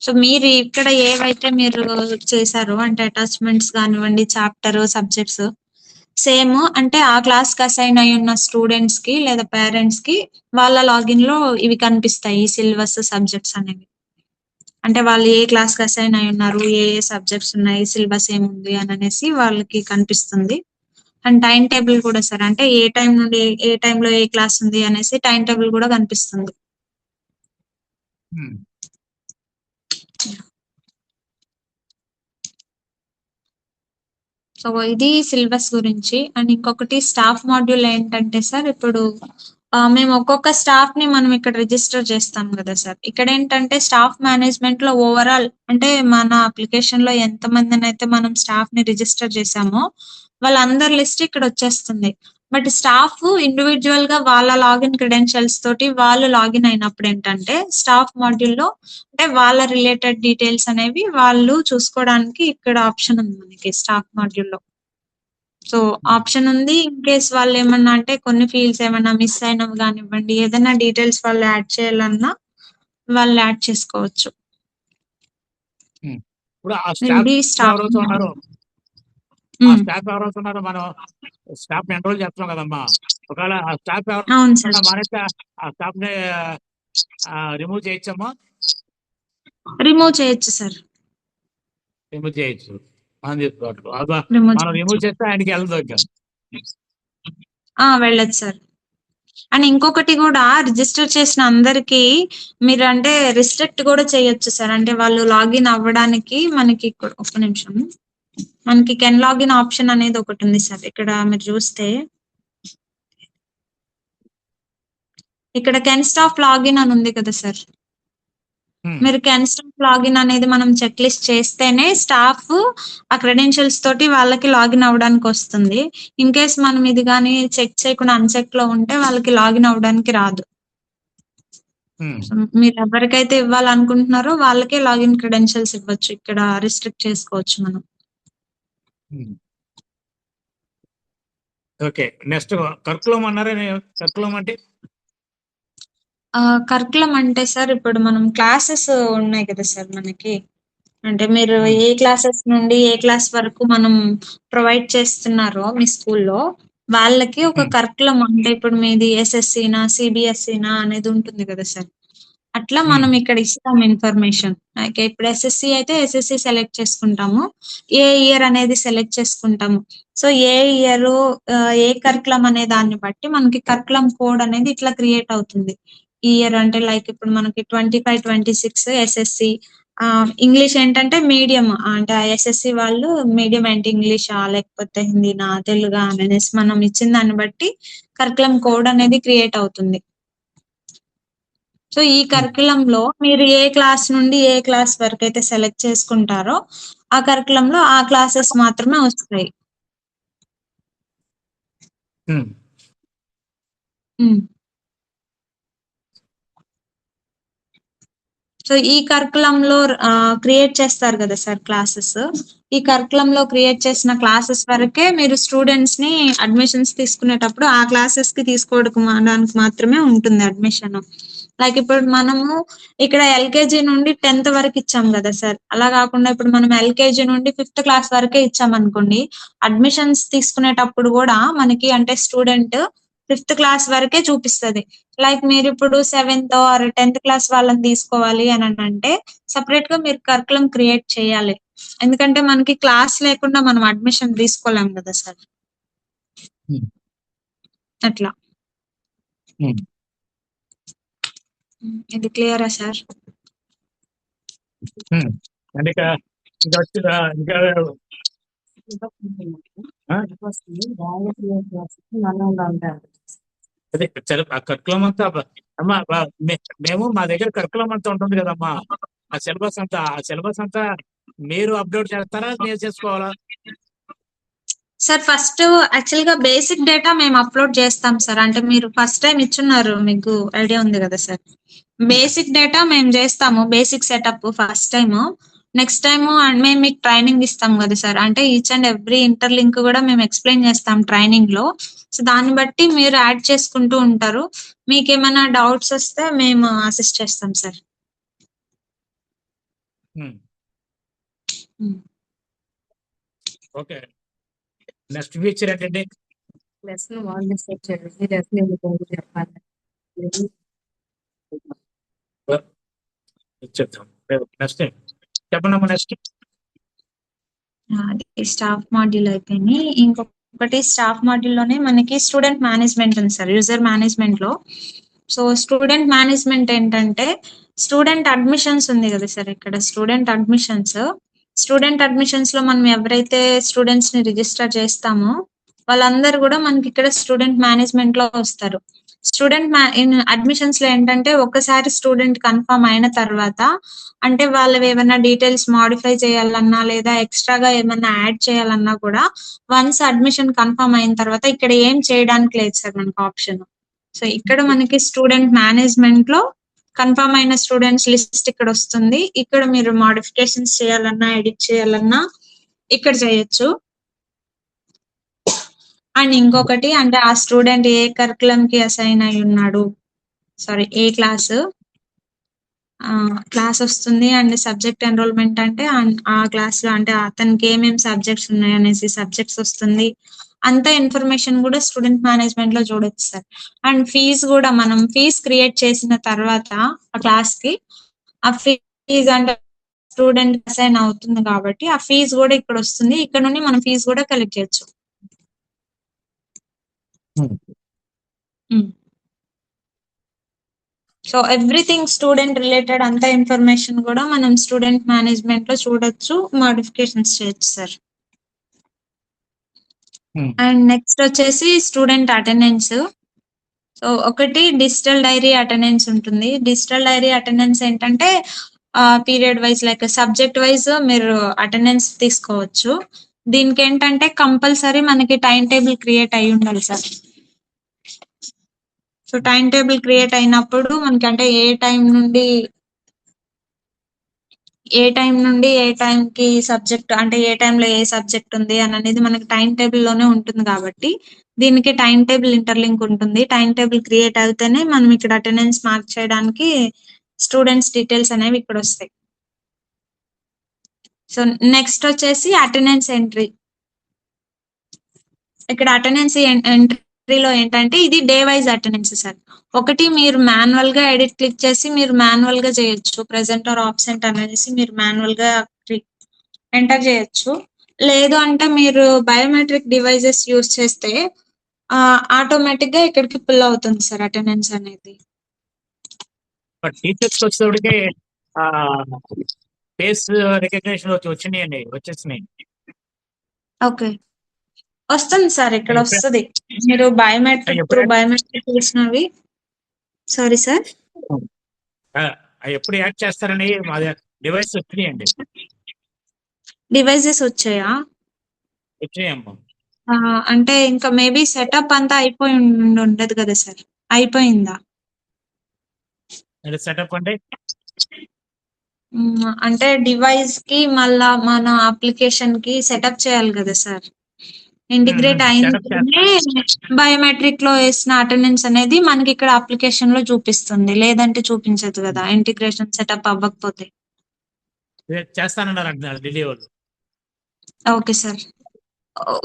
సో మీరు ఇక్కడ ఏవైతే మీరు చేశారో అంటే అటాచ్మెంట్స్ కానివ్వండి, చాప్టర్, సబ్జెక్ట్స్ సేమ్ అంటే ఆ క్లాస్ కి అసైన్ అయి ఉన్న స్టూడెంట్స్ కి లేదా పేరెంట్స్ కి వాళ్ళ లాగిన్ లో ఇవి కనిపిస్తాయి. సిలబస్, సబ్జెక్ట్స్ అనేవి అంటే వాళ్ళు ఏ క్లాస్ కి అసైన్ అయి ఉన్నారు, ఏ సబ్జెక్ట్స్ ఉన్నాయి, సిలబస్ ఏముంది అని అనేసి వాళ్ళకి కనిపిస్తుంది. అండ్ టైం టేబుల్ కూడా సార్, అంటే ఏ టైం నుండి ఏ టైంలో ఏ క్లాస్ ఉంది అనేసి టైం టేబుల్ కూడా కనిపిస్తుంది. సో ఇది సిలబస్ గురించి. అండ్ ఇంకొకటి స్టాఫ్ మాడ్యూల్ ఏంటంటే సార్, ఇప్పుడు మేము ఒక్కొక్క స్టాఫ్ ని మనం ఇక్కడ రిజిస్టర్ చేస్తాం కదా సార్. ఇక్కడ ఏంటంటే స్టాఫ్ మేనేజ్మెంట్ లో ఓవరాల్ అంటే మన అప్లికేషన్ లో ఎంత మందిని అయితే మనం స్టాఫ్ ని రిజిస్టర్ చేసామో వాళ్ళందరి లిస్ట్ ఇక్కడ వచ్చేస్తుంది. బట్ స్టాఫ్ ఇండివిజువల్ గా వాళ్ళ లాగిన్ క్రెడెన్షియల్స్ తోటి వాళ్ళు లాగిన్ అయినప్పుడు ఏంటంటే స్టాఫ్ మాడ్యూల్ లో అంటే వాళ్ళ రిలేటెడ్ డీటెయిల్స్ అనేవి వాళ్ళు చూసుకోవడానికి ఇక్కడ ఆప్షన్ ఉంది మనకి స్టాఫ్ మాడ్యూల్ లో. సో ఆప్షన్ ఉంది. ఇన్ కేస్ వాళ్ళు ఏమన్నా అంటే కొన్ని ఫీల్డ్స్ ఏమన్నా మిస్ అయినవి కానివ్వండి, ఏదైనా డీటెయిల్స్ వాళ్ళు యాడ్ చేయాలన్నా వాళ్ళు యాడ్ చేసుకోవచ్చు. ఇప్పుడు ఆ స్టాఫ్ ఇది స్టాఫ్ ఎవరైతే ఉన్నారో మనం స్టాఫ్ ఎన్రోల్ చేస్తున్నాం కదమ్మా. ఒకవేళ ఆ స్టాఫ్ అవును సార్. మానేస్తే ఆ స్టాఫ్ ని రిమూవ్ చేయొచ్చమ్మా? రిమూవ్ చేయొచ్చు సార్. రిమూవ్ చేయొచ్చు. మనం రిమూవ్ చేస్తే ఆయనకి వెళ్ళదు. వెళ్ళొచ్చు సార్. అండ్ ఇంకొకటి కూడా రిజిస్టర్ చేసిన అందరికి మీరు అంటే రిస్ట్రిక్ట్ కూడా చేయొచ్చు సార్. అంటే వాళ్ళు లాగిన్ అవ్వడానికి మనకి ఒక్క నిమిషం, మనకి కెన్ లాగిన్ ఆప్షన్ అనేది ఒకటి ఉంది సార్. ఇక్కడ మీరు చూస్తే ఇక్కడ కెన్ స్టాప్ లాగిన్ అని ఉంది కదా సార్. మీరు కెన్ స్టాప్ లాగిన్ అనేది మనం చెక్ లిస్ట్ చేస్తేనే స్టాఫ్ ఆ క్రెడెన్షియల్స్ తోటి వాళ్ళకి లాగిన్ అవ్వడానికి వస్తుంది. ఇన్ కేస్ మనం ఇది కానీ చెక్ చేయకుండా అన్చెక్ లో ఉంటే వాళ్ళకి లాగిన్ అవ్వడానికి రాదు. మీరు ఎవరికైతే ఇవ్వాలనుకుంటున్నారో వాళ్ళకే లాగిన్ క్రెడెన్షియల్స్ ఇవ్వచ్చు. ఇక్కడ రిస్ట్రిక్ట్ చేసుకోవచ్చు మనం. ఓకే, నెక్స్ట్ కర్కులం అన్నారే. కర్కులం అంటే కరికులం అంటే సార్ ఇప్పుడు మనం క్లాసెస్ ఉన్నాయి కదా సార్ మనకి. అంటే మీరు ఏ క్లాసెస్ నుండి ఏ క్లాస్ వరకు మనం ప్రొవైడ్ చేస్తున్నారో మీ స్కూల్లో వాళ్ళకి ఒక కరికులం, అంటే ఇప్పుడు మీది ఎస్ఎస్సీనా సిబిఎస్ఈనా అనేది ఉంటుంది కదా సార్. అట్లా మనం ఇక్కడ ఇస్తాం ఇన్ఫర్మేషన్. ఇప్పుడు ఎస్ఎస్సి అయితే ఎస్ఎస్సి సెలెక్ట్ చేసుకుంటాము, ఏ ఇయర్ అనేది సెలెక్ట్ చేసుకుంటాము. సో ఏ ఇయర్ ఏ కరికులం అనే దాన్ని బట్టి మనకి కరికులం కోడ్ అనేది ఇట్లా క్రియేట్ అవుతుంది. ఇయర్ అంటే లైక్ ఇప్పుడు మనకి 25-26 ఎస్ఎస్సి. ఇంగ్లీష్ ఏంటంటే మీడియం, అంటే ఎస్ఎస్సి వాళ్ళు మీడియం అంటే ఇంగ్లీషా లేకపోతే హిందీనా తెలుగా అనేసి మనం ఇచ్చిన దాన్ని బట్టి కరికులం కోడ్ అనేది క్రియేట్ అవుతుంది. సో ఈ కరికులం లో మీరు ఏ క్లాస్ నుండి ఏ క్లాస్ వరకు అయితే సెలెక్ట్ చేసుకుంటారో ఆ కరికులంలో ఆ క్లాసెస్ మాత్రమే వస్తాయి. సో ఈ కరికులంలో క్రియేట్ చేస్తారు కదా సార్ క్లాసెస్. ఈ కరికులంలో క్రియేట్ చేసిన క్లాసెస్ వరకే మీరు స్టూడెంట్స్ ని అడ్మిషన్స్ తీసుకునేటప్పుడు ఆ క్లాసెస్ కి తీసుకోవడానికి మాత్రమే ఉంటుంది అడ్మిషన్. లైక్ ఇప్పుడు మనము ఇక్కడ ఎల్కేజీ నుండి 10th వరకు ఇచ్చాం కదా సార్. అలా కాకుండా ఇప్పుడు మనం ఎల్కేజీ నుండి 5th క్లాస్ వరకే ఇచ్చాం అనుకోండి, అడ్మిషన్స్ తీసుకునేటప్పుడు కూడా మనకి అంటే స్టూడెంట్ 5th క్లాస్ వరకే చూపిస్తుంది. లైక్ మీరు ఇప్పుడు 7th ఆర్ 10th క్లాస్ వాళ్ళని తీసుకోవాలి అని అంటే సపరేట్ గా మీరు కరికులం క్రియేట్ చేయాలి. ఎందుకంటే మనకి క్లాస్ లేకుండా మనం అడ్మిషన్ తీసుకోలేం కదా సార్. అట్లా. ఇది క్లియరా సార్? అంటే అదే ఆ కరికులం అంతా అమ్మా మేము మా దగ్గర కరికులం అంతా ఉంటుంది కదమ్మా. ఆ సిలబస్ అంతా మీరు అప్లోడ్ చేస్తారా, నేను చేసుకోవాలా? సార్ ఫస్ట్ యాక్చువల్ గా బేసిక్ డేటా మేము అప్లోడ్ చేస్తాం సార్. అంటే మీరు ఫస్ట్ టైం ఇచ్చున్నారు, మీకు ఐడియా ఉంది కదా సార్. బేసిక్ డేటా మేము చేస్తాము, basic setup first time. Next time మేము మీకు ట్రైనింగ్ ఇస్తాం కదా సార్. అంటే ఈచ్ అండ్ ఎవ్రీ ఇంటర్లింక్ కూడా మేము ఎక్స్ప్లెయిన్ చేస్తాం ట్రైనింగ్ లో. సో దాన్ని బట్టి మీరు యాడ్ చేసుకుంటూ ఉంటారు. మీకు ఏమైనా డౌట్స్ వస్తే మేము అసిస్ట్ చేస్తాం సార్. ఓకే, నెక్స్ట్ ఫీచర్ ఏంటంటే లెసన్ వాళ్ళు సెట్ చేయండి. లెసన్ ఎందుకు చెప్పాలి చెప్తాం. నెక్స్ట్ చెప్పండి. నెక్స్ట్ స్టాఫ్ మాడ్యూల్ అయిపోయింది. ఇంకొకటి స్టాఫ్ మాడ్యూల్ లోనే మనకి స్టూడెంట్ మేనేజ్మెంట్ ఉంది సార్, యూజర్ మేనేజ్మెంట్ లో. సో స్టూడెంట్ మేనేజ్మెంట్ ఏంటంటే స్టూడెంట్ అడ్మిషన్స్ ఉంది కదా సార్. ఇక్కడ స్టూడెంట్ అడ్మిషన్స్. స్టూడెంట్ అడ్మిషన్స్ లో మనం ఎవరైతే స్టూడెంట్స్ ని రిజిస్టర్ చేస్తామో వాళ్ళందరూ కూడా మనకి ఇక్కడ స్టూడెంట్ మేనేజ్మెంట్ లో వస్తారు. స్టూడెంట్ అడ్మిషన్స్ లో ఏంటంటే ఒకసారి స్టూడెంట్ కన్ఫర్మ్ అయిన తర్వాత అంటే వాళ్ళవి ఏమైనా డీటెయిల్స్ మాడిఫై చేయాలన్నా లేదా ఎక్స్ట్రాగా ఏమన్నా యాడ్ చేయాలన్నా కూడా వన్స్ అడ్మిషన్ కన్ఫర్మ్ అయిన తర్వాత ఇక్కడ ఏం చేయడానికి లేదు సార్ మనకు ఆప్షన్. సో ఇక్కడ మనకి స్టూడెంట్ మేనేజ్మెంట్ లో కన్ఫర్మ్ అయిన స్టూడెంట్స్ లిస్ట్ ఇక్కడ వస్తుంది. ఇక్కడ మీరు మాడిఫికేషన్స్ చేయాలన్నా ఎడిట్ చేయాలన్నా ఇక్కడ చేయొచ్చు. అండ్ ఇంకొకటి అంటే ఆ స్టూడెంట్ ఏ కరికులం కి అసైన్ అయి ఉన్నాడు, సారీ ఏ క్లాస్ వస్తుంది అండ్ సబ్జెక్ట్ ఎన్రోల్మెంట్ అంటే ఆ క్లాస్ లో అంటే అతనికి ఏమేమి సబ్జెక్ట్స్ ఉన్నాయి అనేసి సబ్జెక్ట్స్ వస్తుంది. అంత ఇన్ఫర్మేషన్ కూడా స్టూడెంట్ మేనేజ్మెంట్ లో చూడొచ్చు సార్. అండ్ ఫీజు కూడా మనం ఫీజ్ క్రియేట్ చేసిన తర్వాత ఆ క్లాస్ కి ఆ ఫీజ్ అంటే స్టూడెంట్ అసైన్ అవుతుంది కాబట్టి ఆ ఫీజు కూడా ఇక్కడ వస్తుంది. ఇక్కడ నుండి మనం ఫీజు కూడా కలెక్ట్ చేయొచ్చు. సో ఎవ్రీథింగ్ స్టూడెంట్ రిలేటెడ్ అంత ఇన్ఫర్మేషన్ కూడా మనం స్టూడెంట్ మేనేజ్మెంట్ లో చూడొచ్చు, మోడిఫికేషన్స్ చేయొచ్చు సార్. అండ్ నెక్స్ట్ వచ్చేసి స్టూడెంట్ అటెండెన్స్. సో ఒకటి డిజిటల్ డైరీ అటెండెన్స్ ఉంటుంది. డిజిటల్ డైరీ అటెండెన్స్ ఏంటంటే period wise like subject wise మీరు అటెండెన్స్ తీసుకోవచ్చు. దీనికి ఏంటంటే కంపల్సరీ మనకి టైం టేబుల్ క్రియేట్ అయి ఉండాలి sir. So time table create అయినప్పుడు మనకి అంటే ఏ టైం నుండి ఏ టైం కి సబ్జెక్ట్ అంటే ఏ టైంలో ఏ సబ్జెక్ట్ ఉంది అని అనేది మనకి టైం టేబుల్ లోనే ఉంటుంది కాబట్టి దీనికి టైం టేబుల్ ఇంటర్లింక్ ఉంటుంది. టైం టేబుల్ క్రియేట్ అయితేనే మనం ఇక్కడ అటెండెన్స్ మార్క్ చేయడానికి స్టూడెంట్స్ డీటెయిల్స్ అనేవి ఇక్కడ వస్తాయి. సో నెక్స్ట్ వచ్చేసి అటెండెన్స్ ఎంట్రీ. ఇక్కడ అటెండెన్స్ ఎంట్రీలో ఏంటంటే ఇది డే వైజ్ అటెండెన్స్ సార్. ఒకటి మీరు మాన్యువల్ గా ఎడిట్ క్లిక్ చేసి మీరు మాన్యువల్ గా చేయొచ్చు. ప్రెసెంట్ ఆర్ ఆబ్సెంట్ అనేసి మీరు మాన్యువల్ గా ఎంటర్ చేయొచ్చు. లేదు అంటే మీరు బయోమెట్రిక్ డివైజెస్ యూస్ చేస్తే ఆటోమేటిక్ గా ఇక్కడికి పుల్ అవుతుంది సార్ అటెండెన్స్ అనేది. బట్ టీచర్స్ వచ్చేటప్పటికి ఫేస్ రికగ్నిషన్ వచ్చినాయండి, వచ్చేసినాయి. ఓకే వస్తుంది సార్, ఇక్కడ వస్తుంది. మీరు బయోమెట్రిక్ చూసినవి. సారీ సార్, ఎప్పుడు యాడ్ చేస్తారని మా డివైస్ వచ్చినాయండి. డివైజెస్ వచ్చాయా? వచ్చాయమ్మా. అంటే ఇంకా మేబీ సెటప్ అంతా అయిపోయి ఉండదు కదా సార్, అయిపోయిందా? సెటప్ అంటే అంటే డివైస్ కి మళ్ళా మన అప్లికేషన్ కి సెటప్ చేయాలి కదా సార్. ఇంటిగ్రేట్ అయిన బయోమెట్రిక్ లో వేసిన అటెండెన్స్ అనేది మనకి ఇక్కడ అప్లికేషన్ లో చూపిస్తుంది, లేదంటే చూపించదు కదా ఇంటిగ్రేషన్ సెటప్ అవ్వకపోతే. చేస్తానన్నారు అంటున్నారు ఢిల్లీ వాళ్ళు. ఓకే సార్,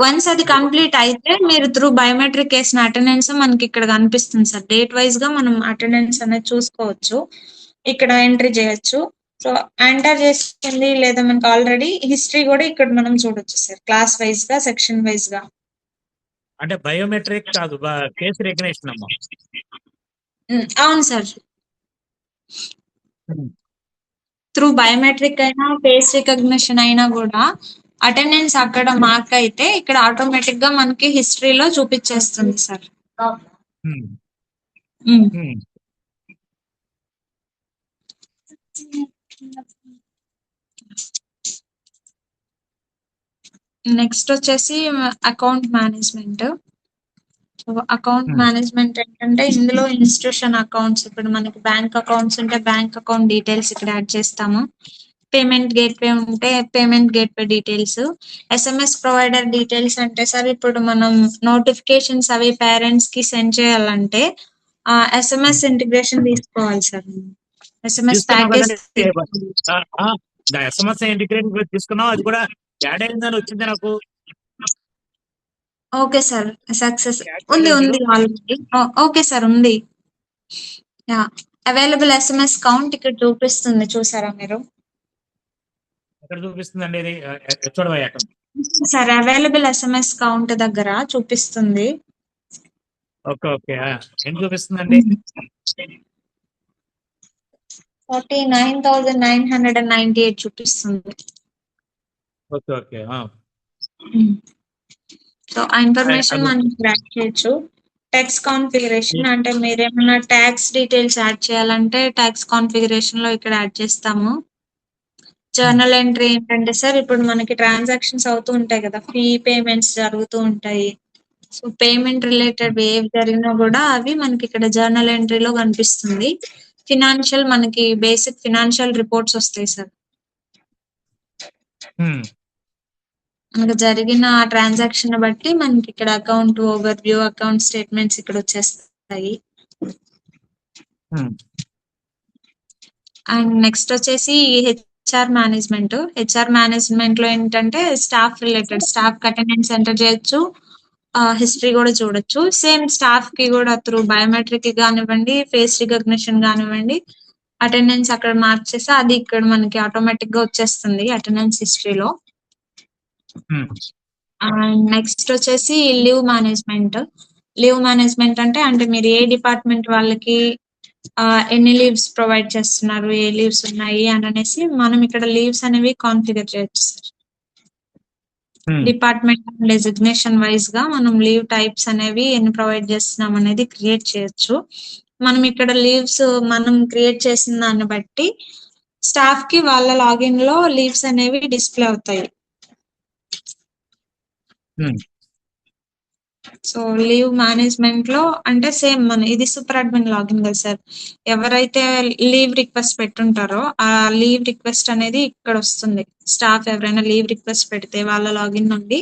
వన్స్ అది కంప్లీట్ అయితే మీరు త్రూ బయోమెట్రిక్ వేసిన అటెండెన్స్ మనకి ఇక్కడ కనిపిస్తుంది సార్. డేట్ వైజ్ గా మనం అటెండెన్స్ అనేది చూసుకోవచ్చు, ఇక్కడ ఎంట్రీ చేయొచ్చు. సో ఎంటర్ చేసింది లేదా మనకి ఆల్రెడీ హిస్టరీ కూడా ఇక్కడ మనం చూడొచ్చు సార్, క్లాస్ వైజ్ గా సెక్షన్ వైజ్ గా. అంటే బయోమెట్రిక్ కాదు, ఫేస్ రికగ్నిషన్ అమ్మా. అవును సార్, త్రూ బయోమెట్రిక్ అయినా ఫేస్ రికగ్నిషన్ అయినా కూడా అటెండెన్స్ అక్కడ మార్క్ అయితే ఇక్కడ ఆటోమేటిక్ గా మనకి హిస్టరీలో చూపించేస్తుంది సార్. నెక్స్ట్ వచ్చేసి అకౌంట్ మేనేజ్మెంట్. అకౌంట్ మేనేజ్మెంట్ ఏంటంటే ఇందులో ఇన్స్టిట్యూషన్ అకౌంట్స్, ఇప్పుడు మనకి బ్యాంక్ అకౌంట్స్ ఉంటే బ్యాంక్ అకౌంట్ డీటెయిల్స్ ఇక్కడ యాడ్ చేస్తాము. పేమెంట్ గేట్వే ఉంటే payment gateway details. SMS provider details అంటే సార్ ఇప్పుడు మనం నోటిఫికేషన్స్ అవి పేరెంట్స్ కి సెండ్ చేయాలంటే ఎస్ఎంఎస్ ఇంటిగ్రేషన్ తీసుకోవాలి sir. SMS package SMS integration తీసుకున్నాం, అది కూడా యాడ్ అయిందని వచ్చింది నాకు. ఓకే సార్, సక్సెస్ ఉంది ఆల్రెడీ. ఓకే సార్ ఉంది. అవైలబుల్ ఎస్ఎంఎస్ కౌంట్ ఇక్కడ చూపిస్తుంది, చూసారా మీరు? ఎక్కడ చూపిస్తుందండి ఇది? చూడవయ్యా సార్ అవైలబుల్ ఎస్ఎంఎస్ కౌంట్ దగ్గర చూపిస్తుంది. ఓకే ఓకే, ఏం చూపిస్తుందండి? 49,998 చూపిస్తుంది. ఓకే ఓకే సో ఆ ఇన్ఫర్మేషన్ అది- మనం యాడ్ చేయొచ్చు. ట్యాక్స్ కాన్ఫిగరేషన్ అంటే మీరేమన్నా ట్యాక్స్ డీటెయిల్స్ యాడ్ చేయాలంటే ట్యాక్స్ కాన్ఫిగరేషన్ లో ఇక్కడ యాడ్ చేస్తాము. జర్నల్ ఎంట్రీ ఏంటంటే సార్ ఇప్పుడు మనకి ట్రాన్సాక్షన్స్ అవుతూ ఉంటాయి కదా, ఫీ పేమెంట్స్ జరుగుతూ ఉంటాయి. సో పేమెంట్ రిలేటెడ్ ఏవి జరిగినా కూడా అవి మనకి ఇక్కడ జర్నల్ ఎంట్రీలో కనిపిస్తుంది. ఫినాన్షియల్ మనకి బేసిక్ ఫినాన్షియల్ రిపోర్ట్స్ వస్తాయి సార్. మనకు జరిగిన ట్రాన్సాక్షన్ బట్టి మనకి ఇక్కడ account over view, account statements ఇక్కడ వచ్చేస్తాయి. అండ్ నెక్స్ట్ వచ్చేసి హెచ్ఆర్ మేనేజ్మెంట్. హెచ్ఆర్ మేనేజ్మెంట్ లో ఏంటంటే staff related, staff attendance enter చేయొచ్చు, హిస్టరీ కూడా చూడొచ్చు. సేమ్ స్టాఫ్ కి కూడా త్రూ బయోమెట్రిక్ కానివ్వండి, ఫేస్ రికగ్నిషన్ కానివ్వండి, అటెండెన్స్ అక్కడ మార్క్ చేస్తే అది ఇక్కడ మనకి ఆటోమేటిక్ గా వచ్చేస్తుంది అటెండెన్స్ హిస్టరీలో. అండ్ నెక్స్ట్ వచ్చేసి లీవ్ మేనేజ్మెంట్. లీవ్ మేనేజ్మెంట్ అంటే మీరు ఏ డిపార్ట్మెంట్ వాళ్ళకి ఎన్ని లీవ్స్ ప్రొవైడ్ చేస్తున్నారు, ఏ లీవ్స్ ఉన్నాయి అని అనేసి మనం ఇక్కడ లీవ్స్ అనేవి కాన్ఫిగర్ చేయొచ్చు సార్. డిపార్ట్మెంట్ డెసిగ్నేషన్ వైజ్ గా మనం లీవ్ టైప్స్ అనేవి ఎన్ని ప్రొవైడ్ చేస్తున్నాం అనేది క్రియేట్ చేయొచ్చు. మనం ఇక్కడ లీవ్స్ మనం క్రియేట్ చేసిన దాన్ని బట్టి స్టాఫ్ కి వాళ్ళ లాగిన్ లో లీవ్స్ అనేవి డిస్ప్లే అవుతాయి. సో లీవ్ మేనేజ్మెంట్ లో అంటే సేమ్ మన ఇది సూపర్ అడ్మిన్ లాగిన్ కదా సార్. ఎవరైతే లీవ్ రిక్వెస్ట్ పెట్టుంటారో ఆ లీవ్ రిక్వెస్ట్ అనేది ఇక్కడ వస్తుంది. స్టాఫ్ ఎవరైనా లీవ్ రిక్వెస్ట్ పెడితే వాళ్ళ లాగిన్ నుండి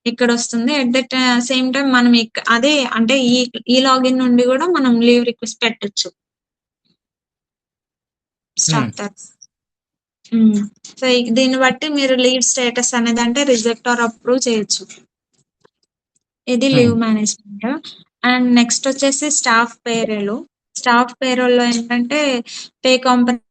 ఇక్కడ వస్తుంది. ఎట్ దట్ సేమ్ టైం మనం అదే అంటే ఈ లాగిన్ నుండి కూడా మనం లీవ్ రిక్వెస్ట్ పెట్టొచ్చు స్టాఫ్ తరఫు. సో దీన్ని బట్టి మీరు లీవ్ స్టేటస్ అనేది అంటే రిజెక్ట్ ఆర్ అప్రూవ్ చేయొచ్చు. ఇది లీవ్ మేనేజ్మెంట్. అండ్ నెక్స్ట్ వచ్చేసి స్టాఫ్ పేరోల్. స్టాఫ్ పేరోల్ లో ఏంటంటే పే కాంపనెంట్